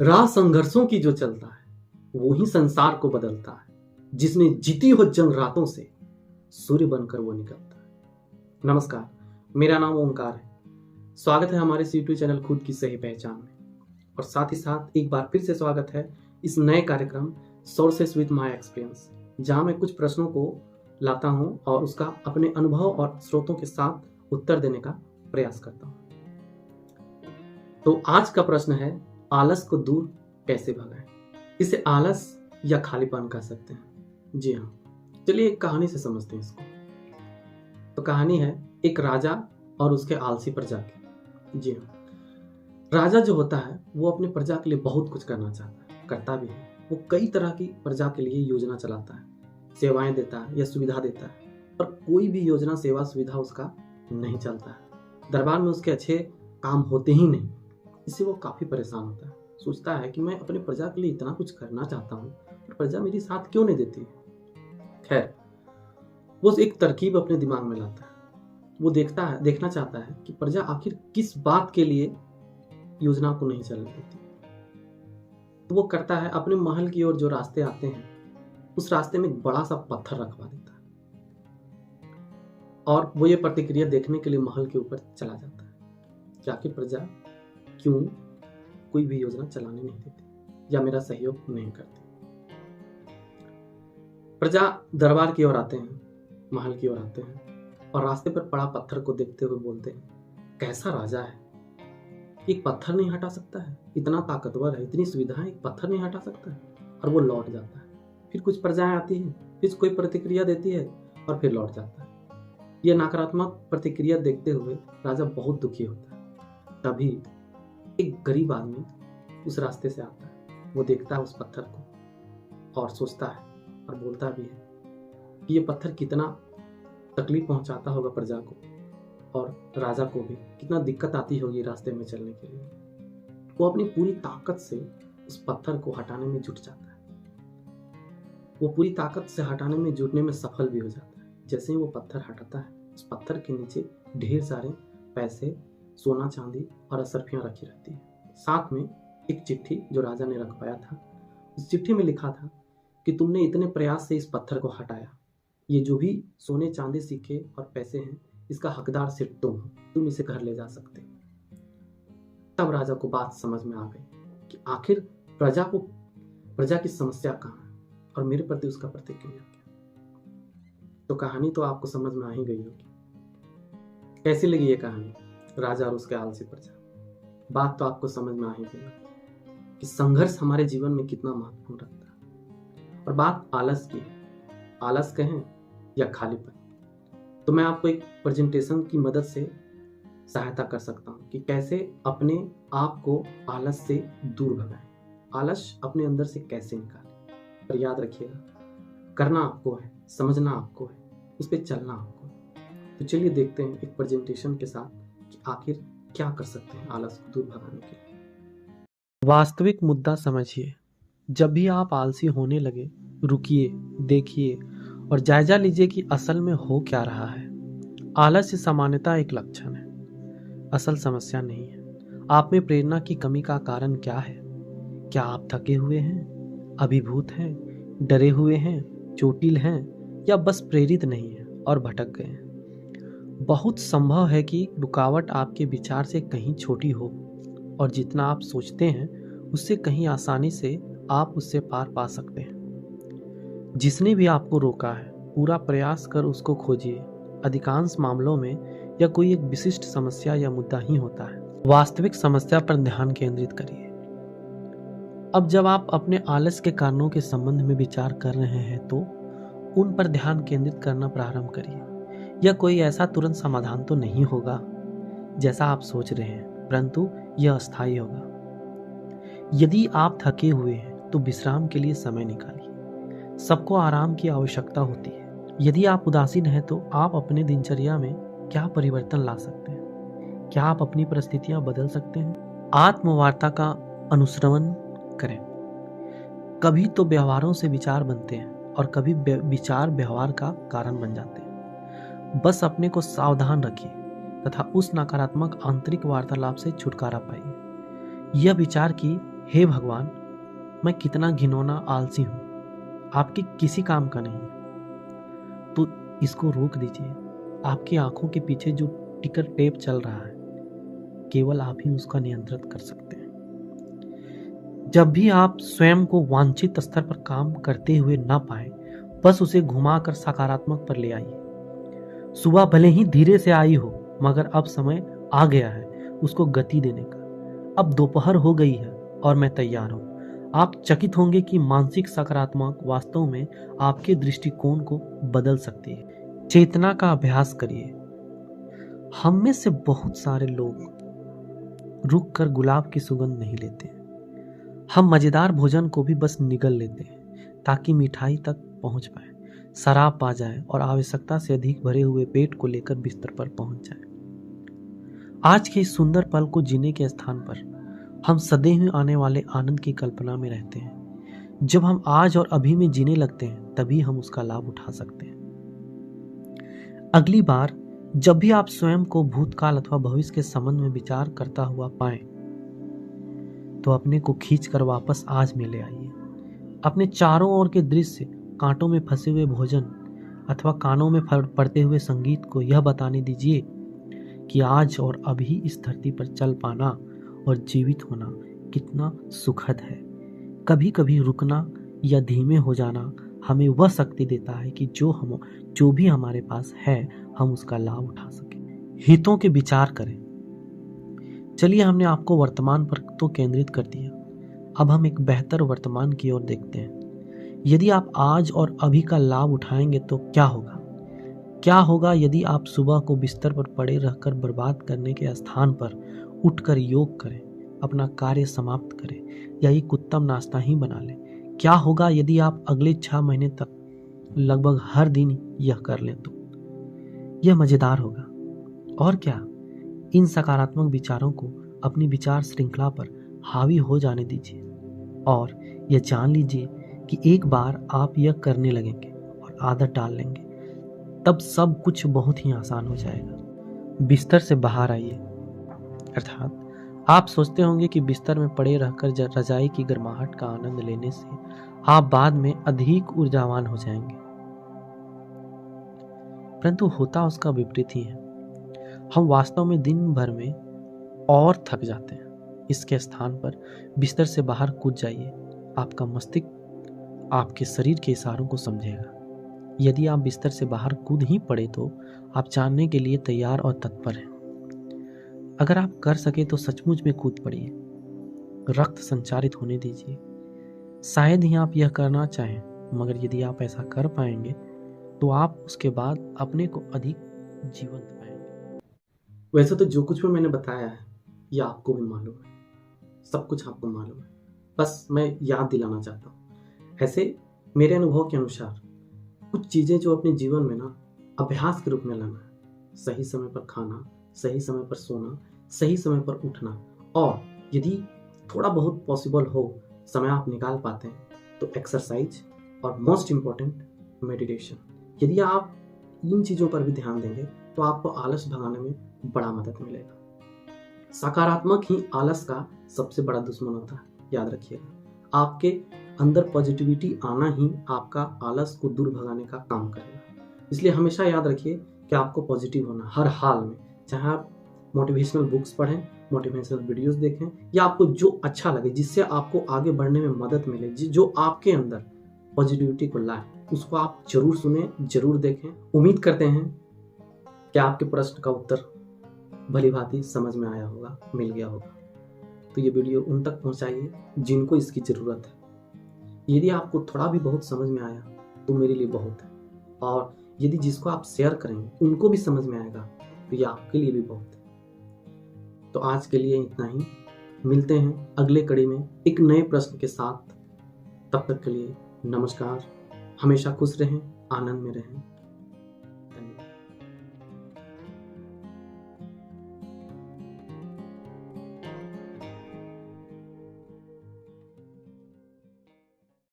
राह संघर्षों की जो चलता है वो ही संसार को बदलता है। जिसने जीती हो जंग रातों से सूर्य बनकर वो निकलता है। नमस्कार, मेरा नाम ओंकार है। स्वागत है हमारे यूट्यूब चैनल खुद की सही पहचान में। और साथ ही साथ एक बार फिर से स्वागत है इस नए कार्यक्रम सोर्सेस विद माय एक्सपीरियंस, जहां मैं कुछ प्रश्नों को लाता हूं और उसका अपने अनुभव और स्रोतों के साथ उत्तर देने का प्रयास करता हूं। तो आज का प्रश्न है, आलस को दूर कैसे भगाएं। इसे आलस या खालीपन कह सकते हैं। जी हाँ, चलिए एक कहानी से समझते हैं इसको। तो कहानी है एक राजा और उसके आलसी प्रजा की। जी हाँ, राजा जो होता है वो अपने प्रजा के लिए बहुत कुछ करना चाहता है, करता भी है। वो कई तरह की प्रजा के लिए योजना चलाता है, सेवाएं देता है या सुविधा देता है, पर कोई भी योजना सेवा सुविधा उसका नहीं चलता है। दरबार में उसके अच्छे काम होते ही नहीं। इससे वो काफी परेशान होता है। सोचता है कि मैं अपने प्रजा के लिए इतना कुछ करना चाहता हूँ, पर प्रजा मेरी साथ क्यों नहीं देती। खैर, वो एक तरकीब अपने दिमाग में लाता है। वो देखना चाहता है कि प्रजा आखिर किस बात के लिए योजना को नहीं चलने देती। तो वो करता है, अपने महल की ओर जो रास्ते आते हैं उस रास्ते में एक बड़ा सा पत्थर रखवा देता है और वो ये प्रतिक्रिया देखने के लिए महल के ऊपर चला जाता है कि आखिर प्रजा क्यों कोई भी योजना चलाने नहीं देती या मेरा सहयोग नहीं करती। प्रजा दरबार की ओर आते हैं, महल की ओर आते हैं और रास्ते पर पड़ा पत्थर को देखते हुए बोलते हैं, कैसा राजा है, एक पत्थर नहीं हटा सकता है, इतना ताकतवर है, इतनी सुविधाएं, एक पत्थर नहीं हटा सकता है। और वो लौट जाता है। फिर कुछ प्रजाएं आती हैं, फिर कोई प्रतिक्रिया देती है और फिर लौट जाता है। यह नकारात्मक प्रतिक्रिया देखते हुए राजा बहुत दुखी होता है। तभी एक गरीब आदमी उस रास्ते से आता है। वो देखता है उस पत्थर को और सोचता है और बोलता भी है कि ये पत्थर कितना तकलीफ पहुंचाता होगा प्रजा को और राजा को भी कितना दिक्कत आती होगी रास्ते में चलने के लिए। वो अपनी पूरी ताकत से उस पत्थर को हटाने में जुट जाता है। वो पूरी ताकत से हटाने में जुटने में सफल भी हो जाता है। जैसे ही वो पत्थर हटाता है, उस पत्थर के नीचे ढेर सारे पैसे, सोना चांदी और असरफियां रखी रहती है। साथ में एक चिट्ठी जो राजा ने रखवाया था। उस चिट्ठी में लिखा था कि तुमने इतने प्रयास से इस पत्थर को हटाया, ये जो भी सोने चांदी सिक्के और पैसे हैं इसका हकदार सिर्फ तुम हो, तुम इसे घर ले जा सकते हो। तब राजा को बात समझ में आ गई कि आखिर प्रजा की समस्या कहाँ है और मेरे प्रति उसका प्रतिक्रिया क्या। तो कहानी तो आपको समझ में आ ही गई होगी। कैसी लगी ये कहानी, राजा और उसके आलसी प्रजा। बात तो आपको समझ में आ ही गई कि संघर्ष हमारे जीवन में कितना महत्वपूर्ण रखता है। और बात आलस की है, आलस कहें या खालीपन। तो मैं आपको एक प्रेजेंटेशन की मदद से सहायता कर सकता हूं कि कैसे अपने आप को आलस से दूर भगाएं, आलस अपने अंदर से कैसे निकालें। पर याद रखिएगा, करना आपको है, समझना आपको है, उस पर चलना आपको है। तो चलिए देखते हैं एक प्रेजेंटेशन के साथ कि आखिर क्या कर सकते हैं आलस को दूर भगाने के लिए। वास्तविक मुद्दा समझिए। जब भी आप आलसी होने लगे, रुकिए, देखिए और जायजा लीजिए कि असल में हो क्या रहा है। आलस्य सामान्यतः एक लक्षण है, असल समस्या नहीं है। आप में प्रेरणा की कमी का कारण क्या है? क्या आप थके हुए हैं, अभिभूत हैं, डरे हुए हैं, चोटिल हैं या बस प्रेरित नहीं हैं और भटक गए हैं? बहुत संभव है कि रुकावट आपके विचार से कहीं छोटी हो और जितना आप सोचते हैं उससे कहीं आसानी से आप उससे पार पा सकते हैं। जिसने भी आपको रोका है, पूरा प्रयास कर उसको खोजिए। अधिकांश मामलों में यह कोई एक विशिष्ट समस्या या मुद्दा ही होता है। वास्तविक समस्या पर ध्यान केंद्रित करिए। अब जब आप अपने आलस के कारणों के संबंध में विचार कर रहे हैं तो उन पर ध्यान केंद्रित करना प्रारंभ करिए। यह कोई ऐसा तुरंत समाधान तो नहीं होगा जैसा आप सोच रहे हैं, परंतु यह अस्थायी होगा। यदि आप थके हुए हैं तो विश्राम के लिए समय निकालिए। सबको आराम की आवश्यकता होती है। यदि आप उदासीन हैं तो आप अपने दिनचर्या में क्या परिवर्तन ला सकते हैं? क्या आप अपनी परिस्थितियां बदल सकते हैं? आत्मवार्ता का अनुश्रवण करें। कभी तो व्यवहारों से विचार बनते हैं और कभी विचार व्यवहार का कारण बन जाते हैं। बस अपने को सावधान रखिए तथा उस नकारात्मक आंतरिक वार्तालाप से छुटकारा पाइए। यह विचार कि हे भगवान, मैं कितना घिनौना आलसी हूं, आपके किसी काम का नहीं है। तो इसको रोक दीजिए। आपकी आंखों के पीछे जो टिकर टेप चल रहा है, केवल आप ही उसका नियंत्रित कर सकते हैं। जब भी आप स्वयं को वांछित स्तर पर काम करते हुए ना पाए, बस उसे घुमाकर सकारात्मक पर ले आइए। सुबह भले ही धीरे से आई हो, मगर अब समय आ गया है उसको गति देने का। अब दोपहर हो गई है और मैं तैयार हूं। आप चकित होंगे कि मानसिक सकारात्मक वास्तव में आपके दृष्टिकोण को बदल सकती है। चेतना का अभ्यास करिए। हम में से बहुत सारे लोग रुक कर गुलाब की सुगंध नहीं लेते। हम मजेदार भोजन को भी बस निगल लेते हैं ताकि मिठाई तक पहुंच पाए, शराब पा जाए और आवश्यकता से अधिक भरे हुए पेट को लेकर बिस्तर पर पहुंच जाए। आज के इस सुंदर पल को जीने के स्थान पर हम सदैव आने वाले आनंद की कल्पना में रहते हैं। जब हम आज और अभी में जीने लगते हैं, तभी हम उसका लाभ उठा सकते हैं। अगली बार जब भी आप स्वयं को भूतकाल अथवा भविष्य के संबंध में विचार करता हुआ पाएं, तो अपने को खींचकर वापस आज में ले आइए। अपने चारों ओर के दृश्य, कांटों में फंसे हुए भोजन अथवा कानों में पड़ते हुए संगीत को यह बताने दीजिए कि आज और अभी इस धरती पर चल पाना और जीवित होना कितना सुखद है। कभी कभी रुकना या धीमे हो जाना हमें वह शक्ति देता है कि जो भी हमारे पास है, हम उसका लाभ उठा सकें। हितों के विचार करें। चलिए, हमने आपको वर्तमान पर तो केंद्रित कर दिया। अब हम एक बेहतर वर्तमान की ओर देखते हैं। यदि आप आज और अभी का लाभ उठाएंगे तो क्या होगा? क्या होगा यदि आप सुबह को बिस्तर पर पड़े रहकर बर्बाद करने के स्थान पर उठकर योग करें, अपना कार्य समाप्त करें या एक उत्तम नाश्ता ही बना लें? क्या होगा यदि आप अगले 6 महीने तक लगभग हर दिन यह कर लें? तो यह मजेदार होगा। और क्या, इन सकारात्मक विचारों को अपनी विचार श्रृंखला पर हावी हो जाने दीजिए और यह जान लीजिए कि एक बार आप यह करने लगेंगे और आदत डाल लेंगे, तब सब कुछ बहुत ही आसान हो जाएगा। बिस्तर से बाहर आइए। अर्थात आप सोचते होंगे कि बिस्तर में पड़े रहकर रजाई की गर्माहट का आनंद लेने से आप बाद में अधिक ऊर्जावान हो जाएंगे, परंतु होता उसका विपरीत ही है। हम वास्तव में दिन भर में और थक जाते हैं। इसके स्थान पर बिस्तर से बाहर कूद जाइए। आपका मस्तिष्क आपके शरीर के इशारों को समझेगा। यदि आप बिस्तर से बाहर कूद ही पड़े तो आप जानने के लिए तैयार और तत्पर हैं। अगर आप कर सके तो सचमुच में कूद पड़िए। रक्त संचारित होने दीजिए। शायद ही आप यह करना चाहें, मगर यदि आप ऐसा कर पाएंगे तो आप उसके बाद अपने को अधिक जीवंत पाएंगे। वैसे तो जो कुछ भी मैंने बताया है ये आपको भी मालूम है, सब कुछ आपको मालूम है, बस मैं याद दिलाना चाहता हूँ। ऐसे मेरे अनुभव के अनुसार कुछ चीज़ें जो अपने जीवन में ना अभ्यास के रूप में लाना है। सही समय पर खाना, सही समय पर सोना, सही समय पर उठना, और यदि थोड़ा बहुत पॉसिबल हो, समय आप निकाल पाते हैं तो एक्सरसाइज, और मोस्ट इम्पॉर्टेंट मेडिटेशन। यदि आप इन चीज़ों पर भी ध्यान देंगे तो आपको आलस भगाने में बड़ा मदद मिलेगा। सकारात्मक ही आलस का सबसे बड़ा दुश्मन होता है, याद रखिएगा। आपके अंदर पॉजिटिविटी आना ही आपका आलस को दूर भगाने का काम करेगा। इसलिए हमेशा याद रखिए कि आपको पॉजिटिव होना हर हाल में, चाहे आप मोटिवेशनल बुक्स पढ़ें, मोटिवेशनल वीडियोस देखें, या आपको जो अच्छा लगे, जिससे आपको आगे बढ़ने में मदद मिले, जो आपके अंदर पॉजिटिविटी को लाए, उसको आप जरूर सुने, जरूर देखें। उम्मीद करते हैं कि आपके प्रश्न का उत्तर भली भांति समझ में आया होगा, मिल गया होगा। तो ये वीडियो उन तक पहुंचाइए जिनको इसकी ज़रूरत है। यदि आपको थोड़ा भी बहुत समझ में आया तो मेरे लिए बहुत है, और यदि जिसको आप शेयर करेंगे उनको भी समझ में आएगा तो ये आपके लिए भी बहुत है। तो आज के लिए इतना ही। मिलते हैं अगले कड़ी में एक नए प्रश्न के साथ। तब तक के लिए नमस्कार। हमेशा खुश रहें, आनंद में रहें।